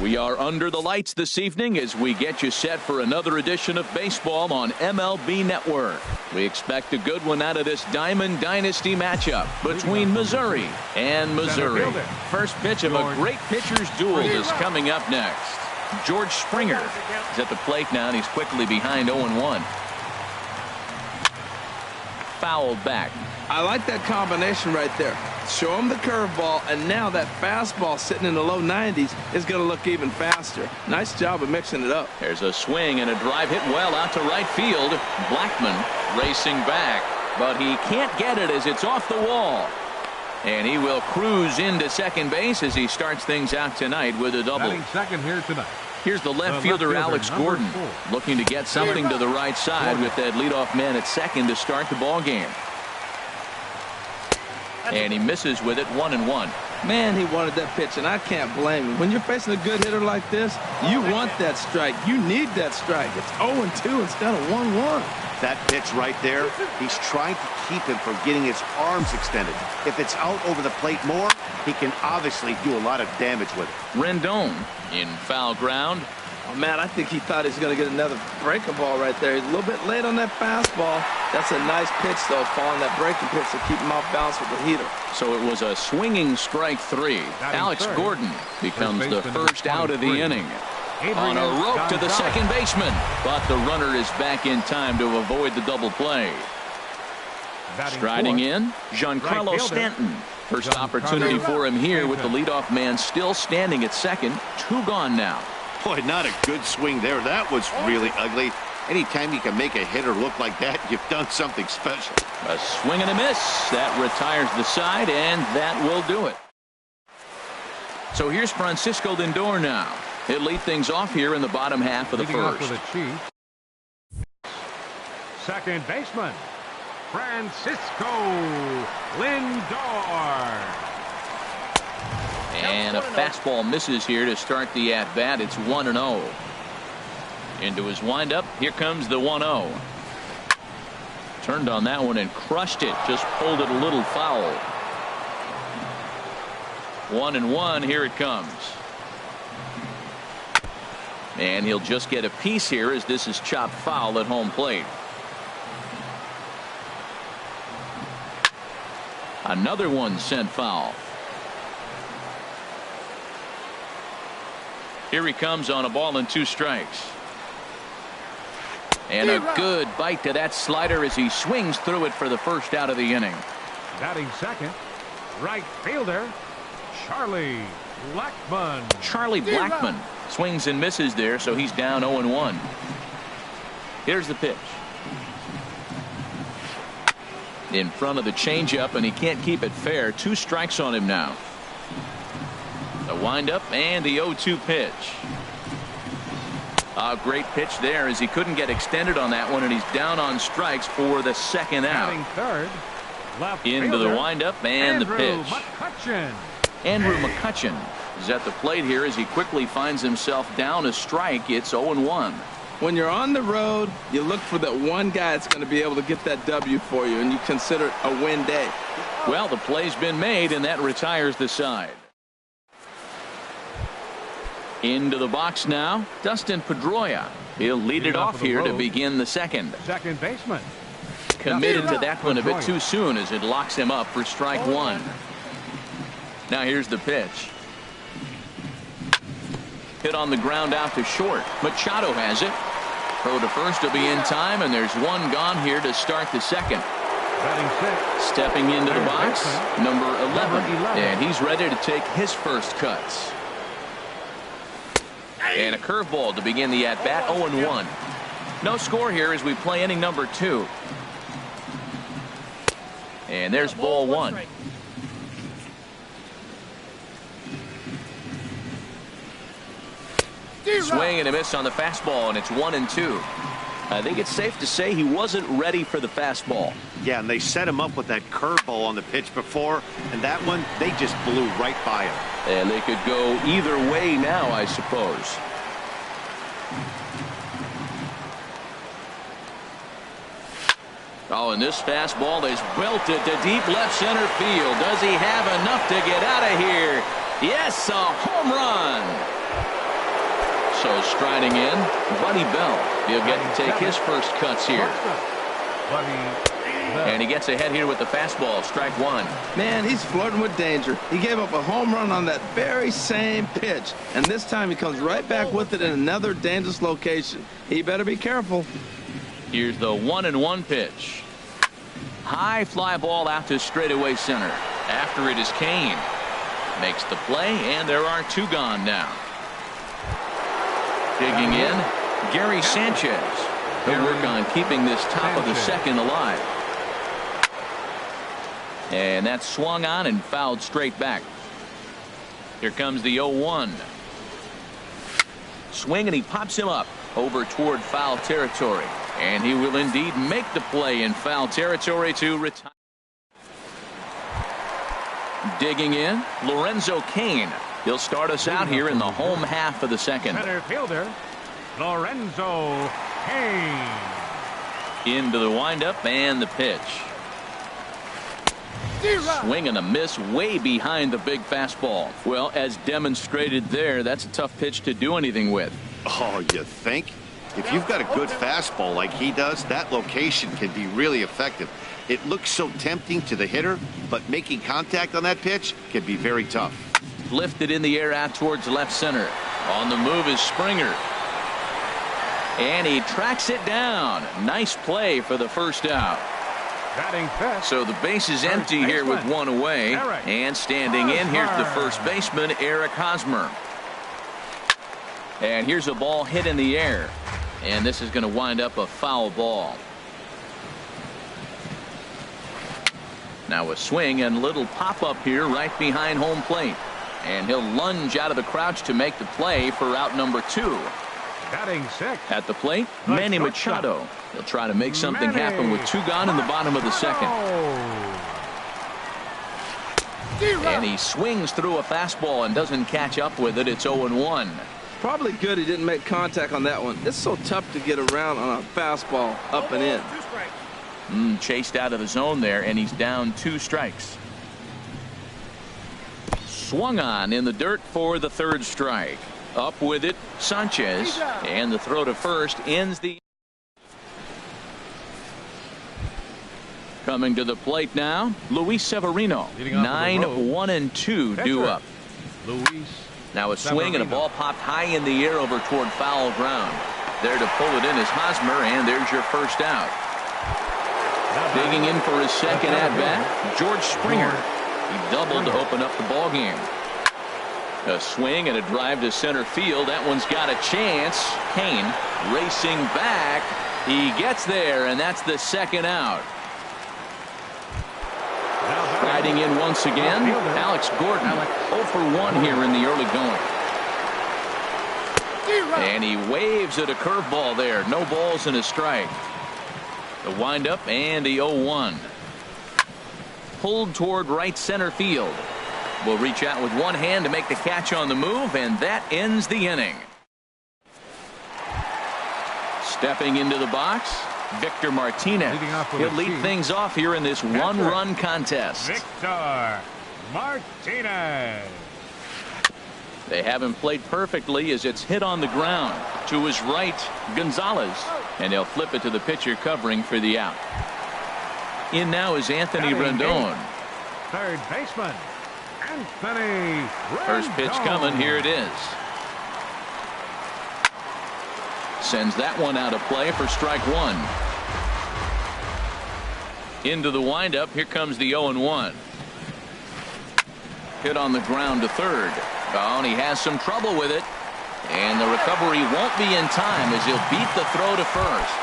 We are under the lights this evening as we get you set for another edition of baseball on MLB Network. We expect a good one out of this Diamond Dynasty matchup between Missouri and Missouri. First pitch of a great pitcher's duel is coming up next. George Springer is at the plate now, and he's quickly behind 0-1. Fouled back. I like that combination right there. Show him the curveball, and now that fastball sitting in the low 90s is going to look even faster. Nice job of mixing it up. There's a swing and a drive hit well out to right field. Blackman racing back, but he can't get it as it's off the wall. And he will cruise into second base as he starts things out tonight with a double. Batting second here tonight. Here's the left fielder, Alex Gordon, looking to get something to the right side with that leadoff man at second to start the ball game. And he misses with it, 1-1. Man, he wanted that pitch, and I can't blame him. When you're facing a good hitter like this, you want that strike. You need that strike. It's 0-2 instead of 1-1. That pitch right there, he's trying to keep him from getting his arms extended. If it's out over the plate more, he can obviously do a lot of damage with it. Rendon in foul ground. Oh, man, I think he thought he was going to get another breaking ball right there. He's a little bit late on that fastball. That's a nice pitch, though, following that breaking pitch to keep him off balance with the heater. So it was a swinging strike three. Alex Gordon becomes the first out of the inning. On a rope to the second baseman, but the runner is back in time to avoid the double play. Striding in, Giancarlo Stanton. First opportunity for him here with the leadoff man still standing at second. 2 gone now. Boy, not a good swing there. That was really ugly. Anytime you can make a hitter look like that, you've done something special. A swing and a miss. That retires the side, and that will do it. So here's Francisco Lindor now. He'll lead things off here in the bottom half of the first. Second baseman, Francisco Lindor. And a fastball misses here to start the at-bat. It's 1-0. Into his windup. Here comes the 1-0. Turned on that one and crushed it. Just pulled it a little foul. 1-1. Here it comes. And he'll just get a piece here as this is chopped foul at home plate. Another one sent foul. Here he comes on a ball and 2 strikes. And a good bite to that slider as he swings through it for the first out of the inning. Batting second, right fielder, Charlie Blackmon. Charlie Blackmon swings and misses there, so he's down 0-1. Here's the pitch. In front of the changeup, and he can't keep it fair. 2 strikes on him now. The windup and the 0-2 pitch. A great pitch there as he couldn't get extended on that one, and he's down on strikes for the second out. Third, left into the windup and the pitch. McCutchen. Andrew McCutchen is at the plate here as he quickly finds himself down a strike. It's 0-1. When you're on the road, you look for that one guy that's going to be able to get that W for you, and you consider it a win day. Well, the play's been made, and that retires the side. Into the box now, Dustin Pedroia. He'll lead it off here to begin the second. Second baseman. Committed to that one a bit too soon as it locks him up for strike 1. Now here's the pitch. Hit on the ground out to short. Machado has it. Throw to first will be in time, and there's 1 gone here to start the second. Stepping into the box, number 11. And he's ready to take his first cuts. And a curveball to begin the at-bat, 0-1. No score here as we play inning number 2. And there's ball 1. Swing and a miss on the fastball, and it's 1-2. I think it's safe to say he wasn't ready for the fastball. Yeah, and they set him up with that curveball on the pitch before, and that one, they just blew right by him. And they could go either way now, I suppose. Oh, and this fastball is belted to deep left center field. Does he have enough to get out of here? Yes, a home run. So striding in, Buddy Bell. He'll get to take his first cuts here. And he gets ahead here with the fastball, strike one. Man, he's flirting with danger. He gave up a home run on that very same pitch. And this time he comes right back with it in another dangerous location. He better be careful. Here's the 1-1 pitch. High fly ball out to straightaway center. After it is Kane. Makes the play, and there are two gone now. Digging in, Gary Sanchez. He'll work on keeping this top of the second alive. And that's swung on and fouled straight back. Here comes the 0-1. Swing, and he pops him up over toward foul territory. And he will indeed make the play in foul territory to retire. Digging in, Lorenzo Cain. He'll start us out here in the home half of the second. Center fielder, Lorenzo Cain. Into the windup and the pitch. Swing and a miss way behind the big fastball. Well, as demonstrated there, that's a tough pitch to do anything with. Oh, you think? If you've got a good fastball like he does, that location can be really effective. It looks so tempting to the hitter, but making contact on that pitch can be very tough. Lifted in the air out towards left center. On the move is Springer. And he tracks it down. Nice play for the first out. So the base is empty here with one away. And standing in, here's the first baseman, Eric Hosmer. And here's a ball hit in the air. And this is going to wind up a foul ball. Now a swing and little pop-up here right behind home plate. And he'll lunge out of the crouch to make the play for out number 2. Batting sixth. At the plate, Manny Machado. He'll try to make something happen with 2 gone in the bottom of the second. And he swings through a fastball and doesn't catch up with it. It's 0-1. Probably good he didn't make contact on that one. It's so tough to get around on a fastball up and in. Chased out of the zone there, and he's down 2 strikes. Swung on in the dirt for the 3rd strike. Up with it, Sanchez, and the throw to first ends the. Coming to the plate now, Luis Severino. 9-1-2 due up. Now a swing and a ball popped high in the air over toward foul ground. There to pull it in is Hosmer, and there's your first out. Digging in for his second at-bat, George Springer. He doubled to open up the ball game. A swing and a drive to center field. That one's got a chance. Kane racing back. He gets there, and that's the second out. Riding in once again, Alex Gordon. 0 for 1 here in the early going. And he waves at a curveball there. No balls and a strike. The windup and the 0-1. Pulled toward right center field. Will reach out with one hand to make the catch on the move, and that ends the inning. Stepping into the box, Victor Martinez. He'll lead things off here in this one-run contest. Victor Martinez. They have him played perfectly as it's hit on the ground. To his right, Gonzalez. And they'll flip it to the pitcher covering for the out. In now is Anthony Rendon. 3rd baseman, Anthony Rendon. First pitch coming. Here it is. Sends that one out of play for strike 1. Into the windup. Here comes the 0-1. Hit on the ground to 3rd. Oh, and he has some trouble with it. And the recovery won't be in time as he'll beat the throw to first.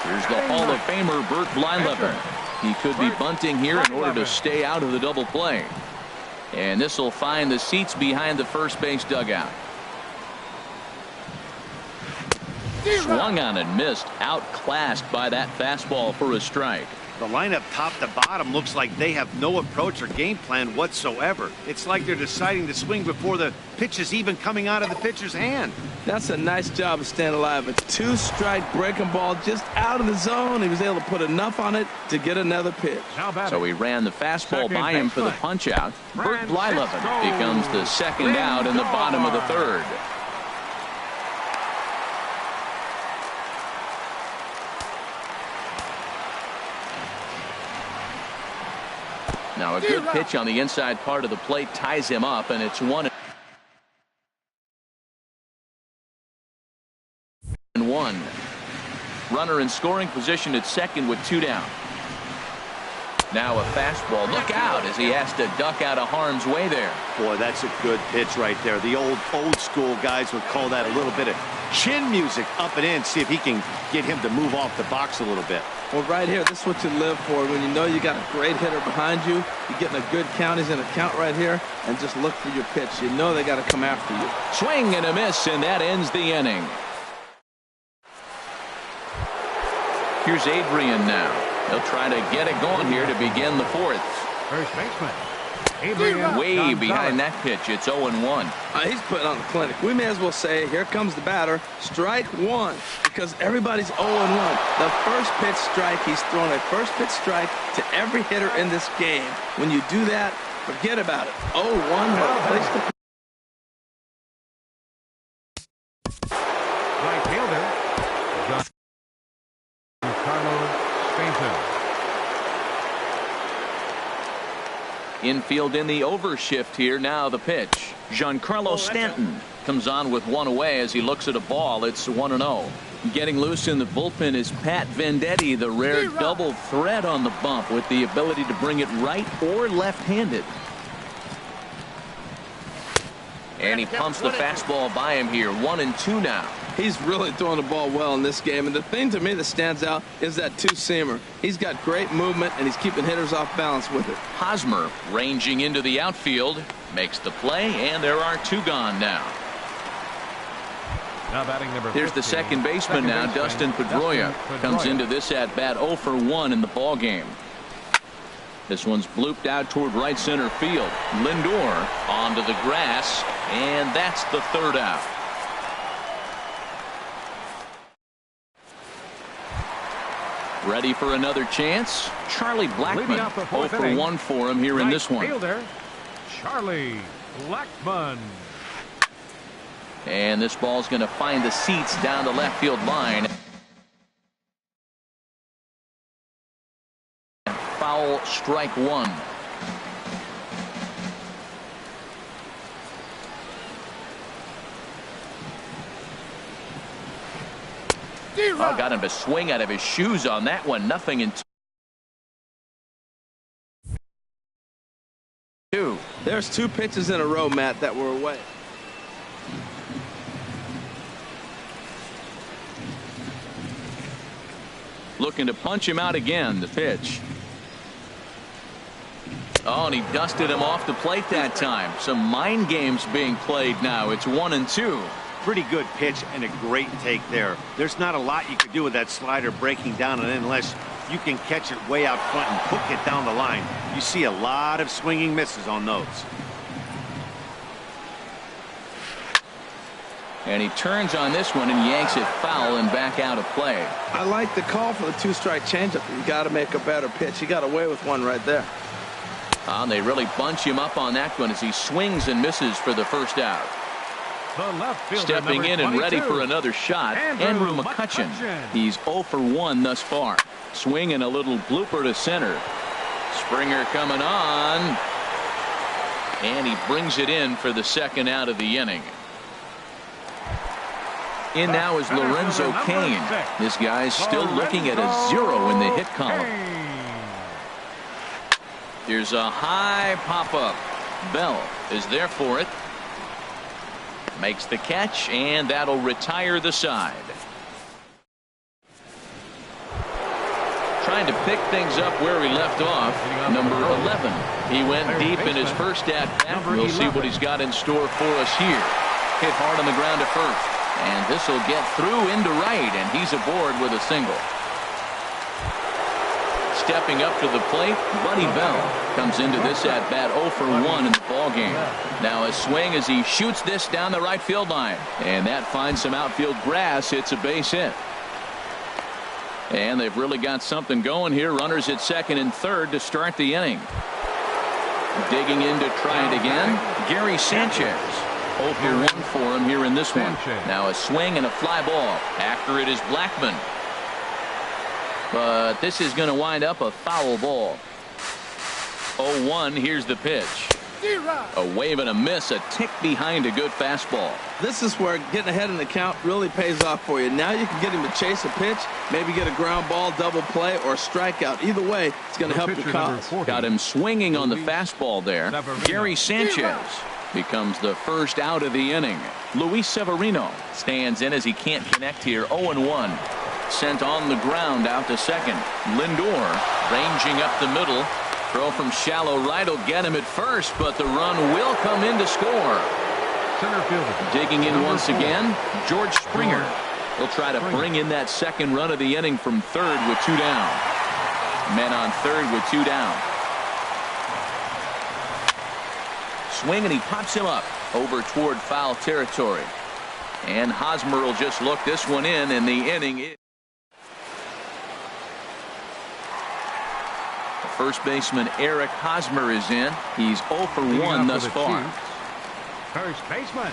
Here's the Hall of Famer Bert Blyleven. He could be bunting here in order to stay out of the double play. And this will find the seats behind the first base dugout. Swung on and missed. Outclassed by that fastball for a strike. The lineup top to bottom looks like they have no approach or game plan whatsoever. It's like they're deciding to swing before the pitch is even coming out of the pitcher's hand. That's a nice job of staying alive. It's 2-strike breaking ball just out of the zone. He was able to put enough on it to get another pitch. So he ran the fastball by him for the punch out. Bert Blyleven becomes the second out in the bottom of the 3rd. Now a good pitch on the inside part of the plate ties him up, and it's 1-1. Runner in scoring position at second with 2 down. Now a fastball. Look out as he has to duck out of harm's way there. Boy, that's a good pitch right there. The old school guys would call that a little bit of chin music up and in. See if he can get him to move off the box a little bit. Well, right here, this is what you live for. When you know you got a great hitter behind you, you're getting a good count. He's in a count right here, and just look for your pitch. You know they got to come after you. Swing and a miss, and that ends the inning. Here's Adrian now. He'll try to get it going here to begin the fourth. First baseman, Adrian. Way behind that pitch. It's 0-1. He's putting on the clinic. We may as well say, here comes the batter. Strike one, because everybody's 0-1. The first pitch strike, he's thrown a first pitch strike to every hitter in this game. When you do that, forget about it. 0-1. Right fielder, Infield in the overshift here. Now the pitch. Giancarlo Stanton comes on with one away as he looks at a ball. It's 1-0. Getting loose in the bullpen is Pat Venditti, the rare double threat on the bump with the ability to bring it right or left-handed. And he pumps the fastball by him here. 1-2 now. He's really throwing the ball well in this game. And the thing to me that stands out is that two-seamer. He's got great movement, and he's keeping hitters off balance with it. Hosmer ranging into the outfield. Makes the play, and there are 2 gone now. Now batting number 15. Here's the second baseman now, Dustin Pedroia. Comes into this at-bat 0-for-1 in the ballgame. This one's blooped out toward right center field. Lindor onto the grass, and that's the third out. Ready for another chance? Charlie Blackmon. 0-for-1 for him here in this one. Fielder, Charlie Blackmon. And this ball's going to find the seats down the left field line. Foul, strike one. Oh, got him to swing out of his shoes on that one. Nothing in 2. There's 2 pitches in a row, Matt, that were away. Looking to punch him out again. The pitch. Oh, and he dusted him off the plate that time. Some mind games being played now. It's 1-2. Pretty good pitch and a great take there. There's not a lot you could do with that slider breaking down and in unless you can catch it way out front and hook it down the line. You see a lot of swinging misses on those. And he turns on this one and yanks it foul and back out of play. I like the call for the 2-strike changeup. You got to make a better pitch. He got away with one right there. They really bunch him up on that one as he swings and misses for the first out. Stepping in and ready for another shot, Andrew McCutchen. He's 0-for-1 thus far. Swing and a little blooper to center. Springer coming on. And he brings it in for the second out of the inning. In now is Lorenzo Cain. This guy's still looking at a 0 in the hit column. Here's a high pop-up. Bell is there for it. Makes the catch, and that'll retire the side. Trying to pick things up where he left off. Number 11. He went deep in his first at-bat. We'll see what he's got in store for us here. Hit hard on the ground to first. And this will get through into right, and he's aboard with a single. Stepping up to the plate, Buddy Bell comes into this at-bat 0-for-1 in the ballgame. Now a swing as he shoots this down the right field line. And that finds some outfield grass. It's a base hit. And they've really got something going here. Runners at second and third to start the inning. Digging in to try it again, Gary Sanchez. 0-for-1 for him here in this one. Now a swing and a fly ball. After it is Blackmon. But this is going to wind up a foul ball. 0-1. Here's the pitch. A wave and a miss, a tick behind a good fastball. This is where getting ahead in the count really pays off for you. Now you can get him to chase a pitch, maybe get a ground ball, double play, or a strikeout. Either way, it's going to help your cause. Got him swinging on the fastball there. Gary Sanchez becomes the first out of the inning. Luis Severino stands in as he can't connect here. 0-1. Sent on the ground out to second. Lindor ranging up the middle. Throw from shallow right will get him at first, but the run will come in to score. Center fielder. Digging in once again, George Springer. He'll try to bring in that second run of the inning from third with 2 down. Men on third with 2 down. Swing, and he pops him up over toward foul territory. And Hosmer will just look this one in, and the inning is. First baseman Eric Hosmer is in. He's 0 for 1 thus far. First baseman.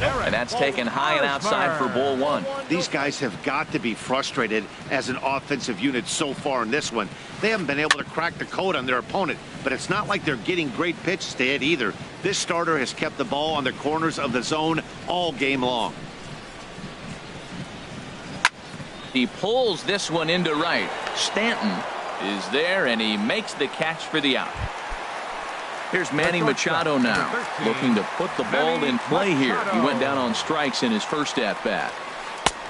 And that's taken high and outside for ball 1. These guys have got to be frustrated as an offensive unit so far in this one. They haven't been able to crack the code on their opponent, but it's not like they're getting great pitches to hit either. This starter has kept the ball on the corners of the zone all game long. He pulls this one into right. Stanton is there, and he makes the catch for the out. Here's Manny Machado now, looking to put the ball in play here. He went down on strikes in his first at-bat.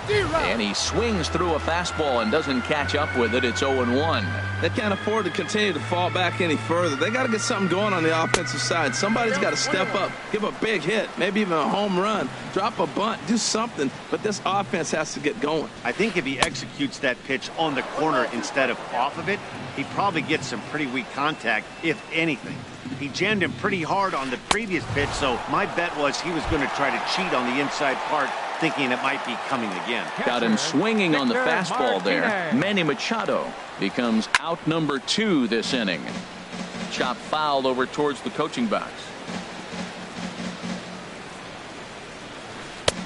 And he swings through a fastball and doesn't catch up with it. It's 0-1. They can't afford to continue to fall back any further. They got to get something going on the offensive side. Somebody's got to step up, give a big hit, maybe even a home run, drop a bunt, do something. But this offense has to get going. I think if he executes that pitch on the corner instead of off of it, he probably gets some pretty weak contact, if anything. He jammed him pretty hard on the previous pitch, so my bet was he was going to try to cheat on the inside part, thinking it might be coming again. Got him swinging on the fastball there. Manny Machado becomes out number 2 this inning. Chop fouled over towards the coaching box.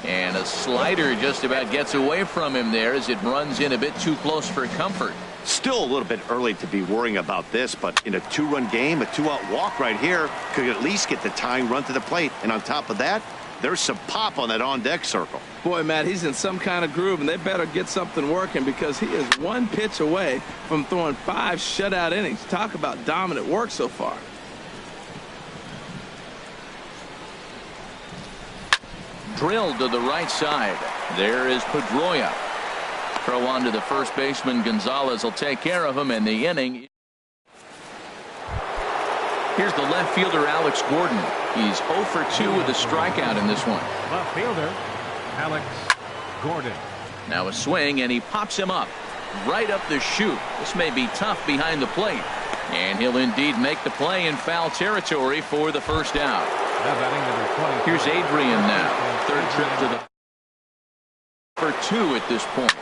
And a slider just about gets away from him there as it runs in a bit too close for comfort. Still a little bit early to be worrying about this, but in a 2-run game, a 2-out walk right here could at least get the tying run to the plate. And on top of that, there's some pop on that on-deck circle. Boy, Matt, he's in some kind of groove, and they better get something working because he is 1 pitch away from throwing 5 shutout innings. Talk about dominant work so far. Drilled to the right side. There is Pedroia. Throw on to the first baseman. Gonzalez will take care of him in the inning. Here's the left fielder, Alex Gordon. He's 0 for 2 with a strikeout in this one. Left fielder, Alex Gordon. Now a swing, and he pops him up right up the chute. This may be tough behind the plate. And he'll indeed make the play in foul territory for the first out. Here's Adrian now. Third trip to the for 2 at this point.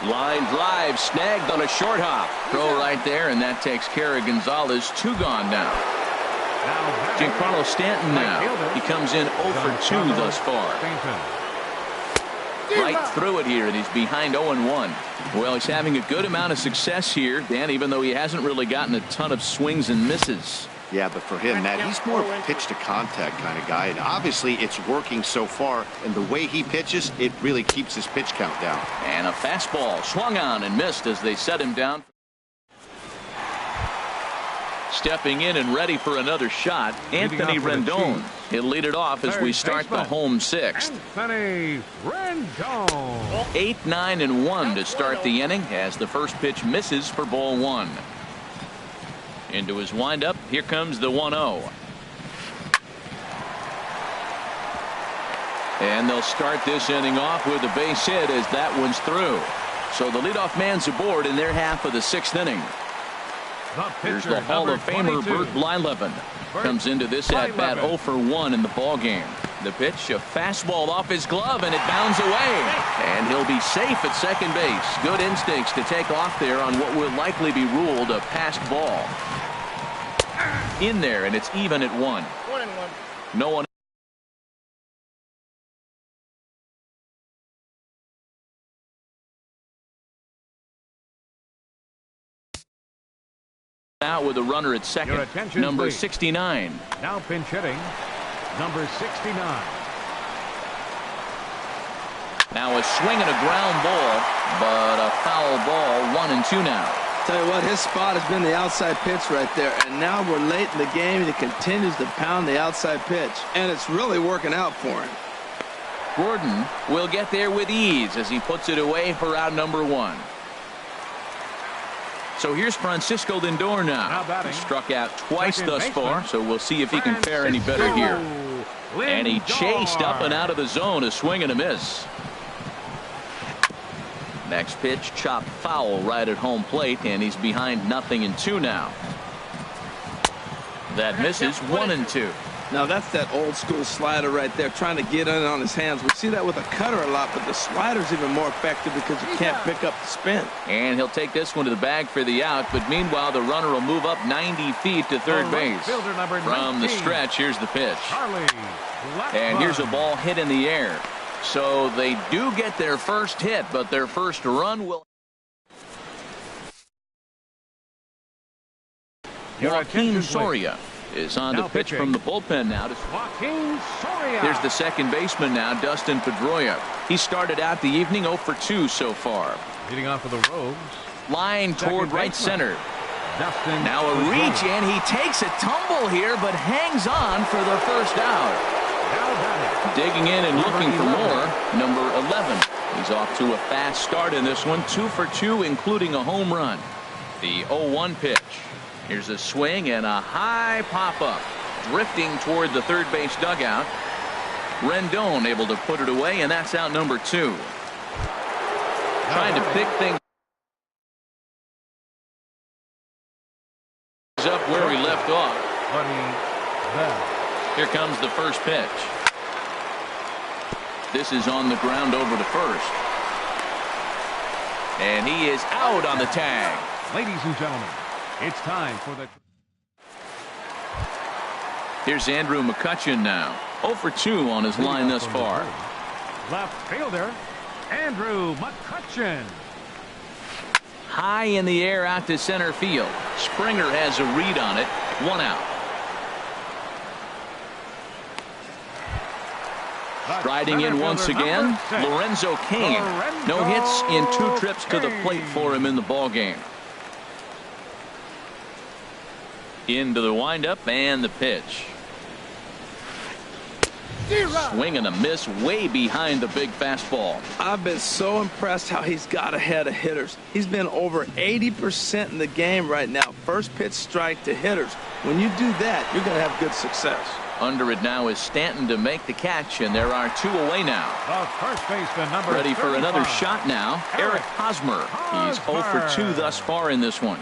Line drive snagged on a short hop. Throw right there, and that takes care of Gonzalez. 2 gone now. Giancarlo Stanton now. He comes in 0 for 2 thus far. Right through it here, and he's behind 0-1. Well, he's having a good amount of success here, Dan, even though he hasn't really gotten a ton of swings and misses. Yeah, but for him, Matt, he's more of a pitch-to-contact kind of guy, and obviously it's working so far, and the way he pitches, it really keeps his pitch count down. And a fastball swung on and missed as they set him down. Stepping in and ready for another shot, Anthony Rendon. He'll lead it off as we start the home 6th. Anthony Rendon. 8, 9, and 1 to start the inning as the first pitch misses for ball 1. Into his windup, here comes the 1-0. And they'll start this inning off with a base hit as that one's through. So the leadoff man's aboard in their half of the 6th inning. Here's the Hall of Famer Bert Blyleven. Comes into this at-bat 0 for 1 in the ballgame. The pitch, a fastball off his glove, and it bounds away. And he'll be safe at second base. Good instincts to take off there on what will likely be ruled a passed ball. In there, and it's even at 1. 1-1. No one. Out with a runner at second, number 69. Now pinch hitting, number 69. Now a swing and a ground ball, but a foul ball, 1-2 now. Tell you what, his spot has been the outside pitch right there, and now we're late in the game, and he continues to pound the outside pitch, and it's really working out for him. Gordon will get there with ease as he puts it away for out number 1. So here's Francisco Lindor now. He struck out twice thus far, so we'll see if he can fare any better here. And he chased up and out of the zone, a swing and a miss. Next pitch, chopped foul right at home plate, and he's behind 0-2 now. That misses, 1-2. Now that's that old school slider right there, trying to get in on his hands. We see that with a cutter a lot, but the slider's even more effective because you can't pick up the spin. And he'll take this one to the bag for the out, but meanwhile the runner will move up 90 feet to third base. From the stretch, here's the pitch. And here's a ball hit in the air. So they do get their first hit, but their first run will. Joaquin Soria is on to pitch from the bullpen now. Here's the second baseman now, Dustin Pedroia. He started out the evening 0 for 2 so far. Leading off of the Rogues. Line toward right center. Now a reach, and he takes a tumble here, but hangs on for the first out. Digging in and looking for more, number 11. He's off to a fast start in this one, 2 for 2, including a home run. The 0-1 pitch. Here's a swing and a high pop-up. Drifting toward the third base dugout. Rendon able to put it away, and that's out number 2. Trying to pick things up where we left off. Here comes the first pitch. This is on the ground over to first. And he is out on the tag. Ladies and gentlemen, it's time for the... Here's Andrew McCutchen now. 0 for 2 on his line thus far. Left fielder, Andrew McCutchen. High in the air out to center field. Springer has a read on it. 1 out. Striding in once again, Lorenzo Cain. No hits in 2 trips to the plate for him in the ballgame. Into the windup and the pitch. Swing and a miss way behind the big fastball. I've been so impressed how he's got ahead of hitters. He's been over 80% in the game right now. First pitch strike to hitters. When you do that, you're going to have good success. Under it now is Stanton to make the catch, and there are 2 away now. The first baseman, number ready for 35. another shot now. Eric Hosmer. He's 0 for 2 thus far in this one.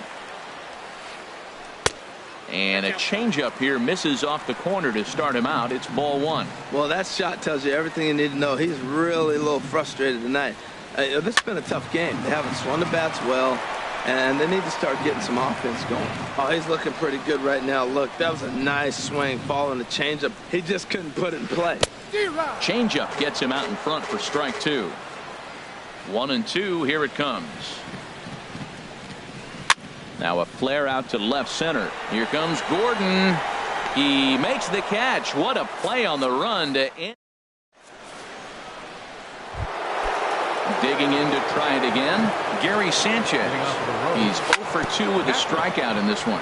And a changeup here misses off the corner to start him out. It's ball 1. Well, that shot tells you everything you need to know. He's really a little frustrated tonight. This has been a tough game. They haven't swung the bats well, and they need to start getting some offense going. Oh, he's looking pretty good right now. Look, that was a nice swing, following the changeup. He just couldn't put it in play. Changeup gets him out in front for strike 2. 1-2. Here it comes. Now a flare out to left center. Here comes Gordon. He makes the catch. What a play on the run to end. Digging in to try it again. Gary Sanchez. He's 0 for 2 with a strikeout in this one.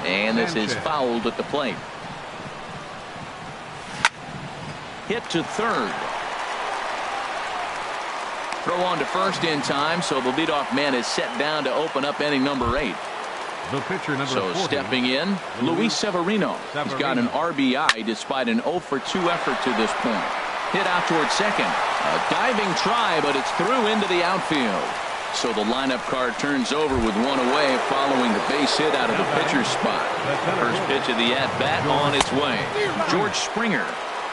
And this is fouled at the plate. Hit to third. Throw on to first in time, so the leadoff man is set down to open up inning number 8. The pitcher number 40. Stepping in, Luis Severino. He's got an RBI despite an 0 for 2 effort to this point. Hit out towards second. A diving try, but it's through into the outfield. So the lineup card turns over with 1 away following the base hit out of the pitcher's spot. First pitch of the at-bat on its way. George Springer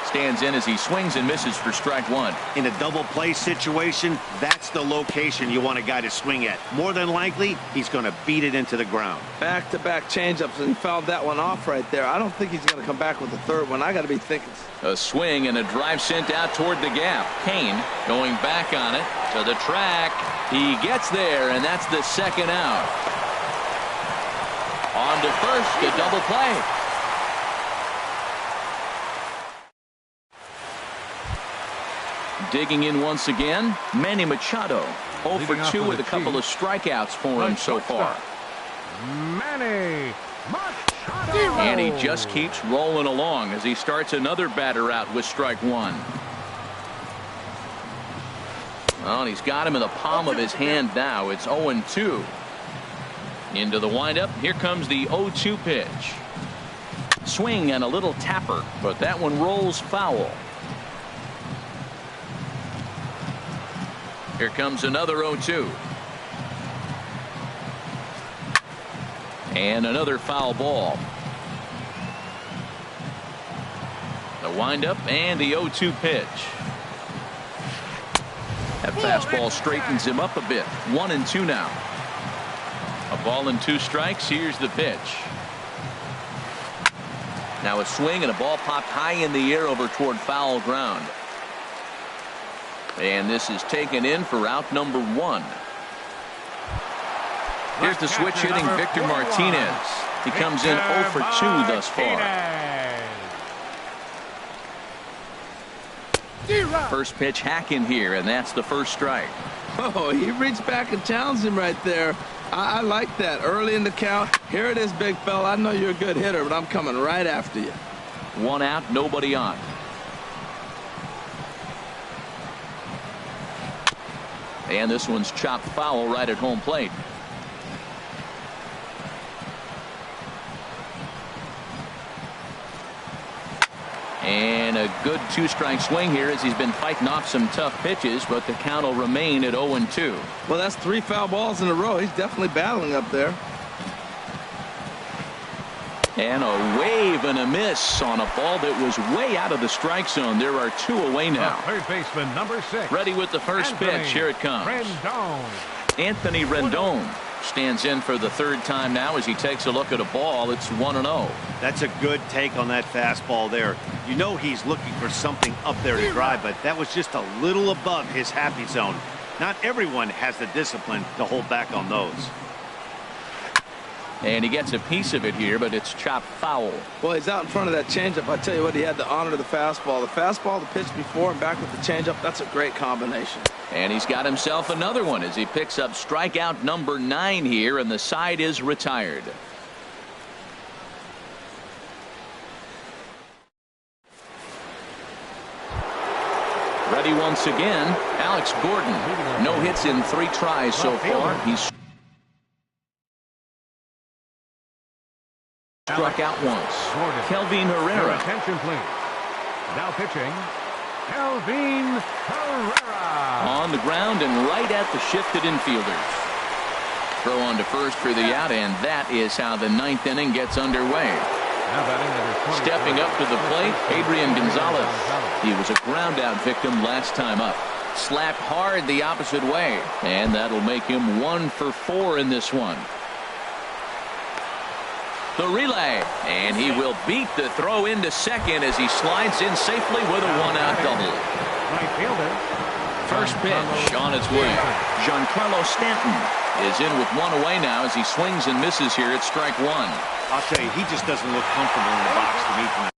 stands in as he swings and misses for strike 1. In a double play situation, that's the location you want a guy to swing at. More than likely, he's going to beat it into the ground. Back-to-back changeups, and he fouled that one off right there. I don't think he's going to come back with the third one. I got to be thinking. A swing and a drive sent out toward the gap. Cain going back on it to the track. He gets there, and that's the second out. On to first, a double play. Digging in once again, Manny Machado. 0 for 2 with a couple of strikeouts for him so far. Manny Machado. And he just keeps rolling along as he starts another batter out with strike one. Well, he's got him in the palm of his hand now. It's 0-2. Into the windup. Here comes the 0-2 pitch. Swing and a little tapper, but that one rolls foul. Here comes another 0-2. And another foul ball. The windup and the 0-2 pitch. That fastball straightens him up a bit. 1-2 now. A ball and 2 strikes. Here's the pitch. Now a swing and a ball popped high in the air over toward foul ground. And this is taken in for out number 1. Here's the switch hitting Victor Martinez. He comes in 0 for 2 thus far. First pitch hacking here, and that's the first strike. Oh, he reached back and challenged him right there. I like that. Early in the count. Here it is, big fella. I know you're a good hitter, but I'm coming right after you. 1 out, nobody on. And this one's chopped foul right at home plate. And a good 2-strike swing here as he's been fighting off some tough pitches, but the count will remain at 0-2. Well, that's 3 foul balls in a row. He's definitely battling up there. And a wave and a miss on a ball that was way out of the strike zone. There are 2 away now. Third baseman, number 6. Ready with the first pitch. Here it comes. Rendon. Anthony Rendon stands in for the 3rd time now as he takes a look at a ball. It's 1-0. That's a good take on that fastball there. You know he's looking for something up there to drive, but that was just a little above his happy zone. Not everyone has the discipline to hold back on those. And he gets a piece of it here, but it's chopped foul. Well, he's out in front of that changeup. I tell you what, he had to honor the fastball. The fastball, the pitch before, and back with the changeup. That's a great combination. And he's got himself another one as he picks up strikeout number 9 here, and the side is retired. Ready once again, Alex Gordon. No hits in 3 tries so far. He's struck out once. Kelvin Herrera. Attention, please. Now pitching, Kelvin Herrera. On the ground and right at the shifted infielders. Throw on to first for the out, and that is how the 9th inning gets underway. Stepping up to the plate, Adrian Gonzalez. He was a ground out victim last time up. Slapped hard the opposite way, and that'll make him 1 for 4 in this one. The relay, and he will beat the throw into second as he slides in safely with a 1-out double. Right fielder. First pitch on its way. Giancarlo Stanton is in with 1 away now as he swings and misses here at strike 1. I'll tell you, he just doesn't look comfortable in the box to me tonight.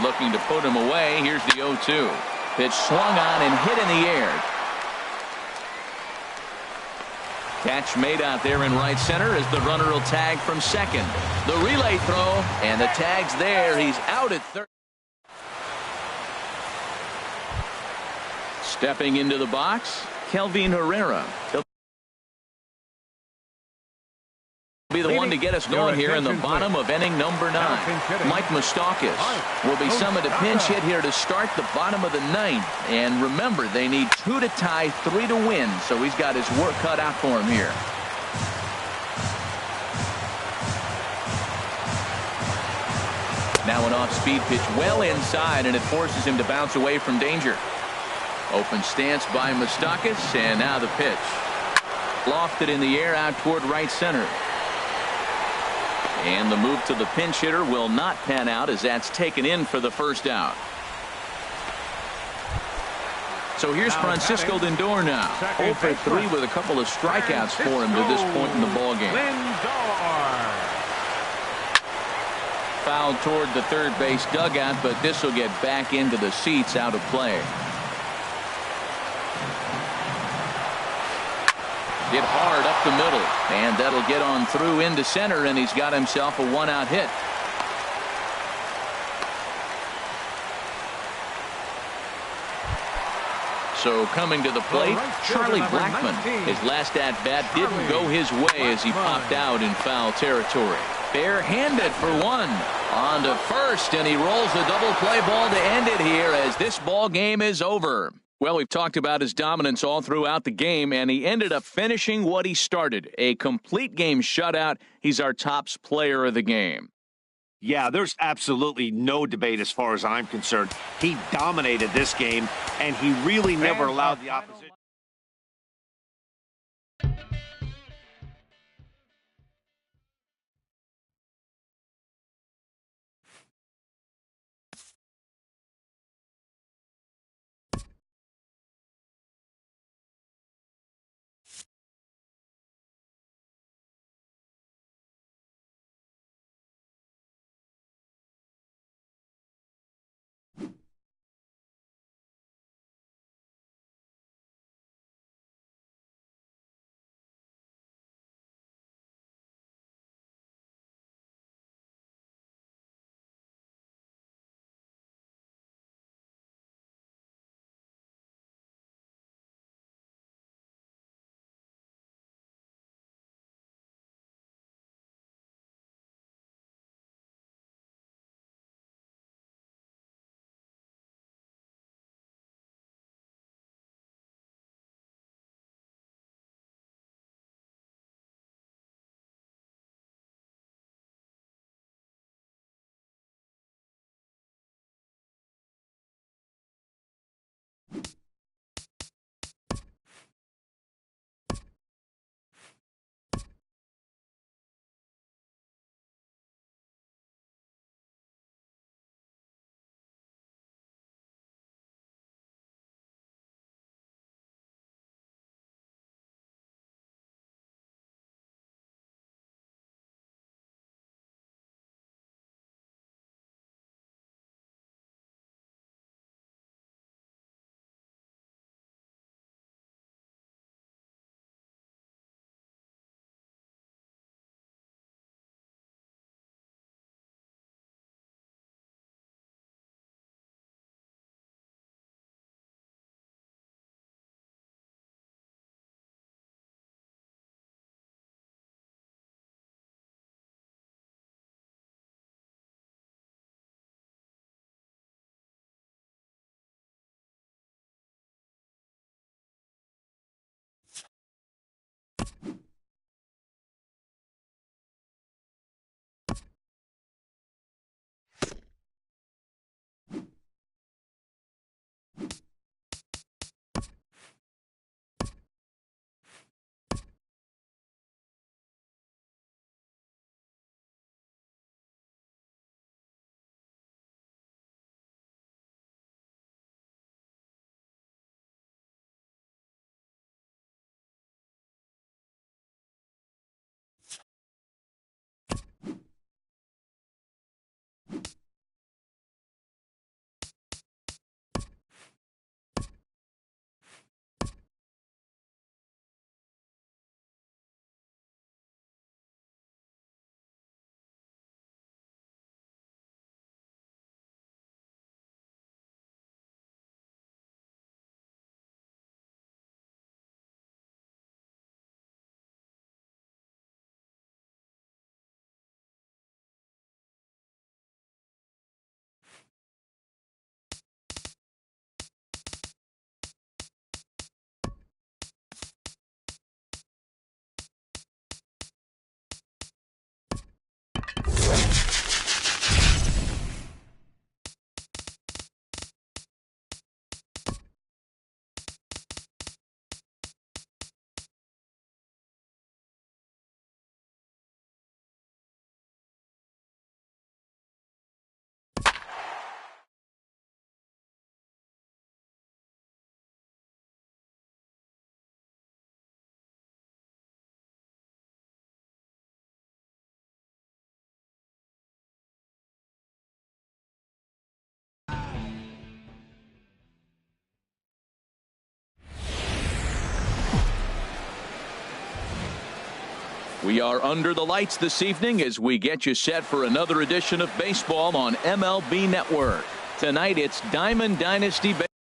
Looking to put him away. Here's the 0-2. Pitch swung on and hit in the air. Catch made out there in right center as the runner will tag from second. The relay throw, and the tag's there. He's out at third. Stepping into the box, Kelvin Herrera. He'll be the one to get us going here in the bottom of inning number 9. Mike Moustakas will be summoned to pinch hit here to start the bottom of the 9th. And remember, they need 2 to tie, 3 to win, so he's got his work cut out for him here. Now an off-speed pitch well inside, and it forces him to bounce away from danger. Open stance by Moustakas, and now the pitch. Lofted in the air out toward right center. And the move to the pinch hitter will not pan out as that's taken in for the first out. So here's Francisco Lindor now. 0 for 3 with a couple of strikeouts for him to this point in the ballgame. Fouled toward the third base dugout, but this will get back into the seats, out of play. Hit hard up the middle, and that'll get on through into center, and he's got himself a one-out hit. So coming to the plate, Charlie Blackmon. His last at-bat didn't go his way as he popped out in foul territory. Bare-handed for one. On to first, and he rolls the double play ball to end it here as this ball game is over. Well, we've talked about his dominance all throughout the game, and he ended up finishing what he started. A complete game shutout. He's our tops player of the game. Yeah, there's absolutely no debate as far as I'm concerned. He dominated this game, and he really never allowed the opposition. We are under the lights this evening as we get you set for another edition of baseball on MLB Network. Tonight, it's Diamond Dynasty Baseball.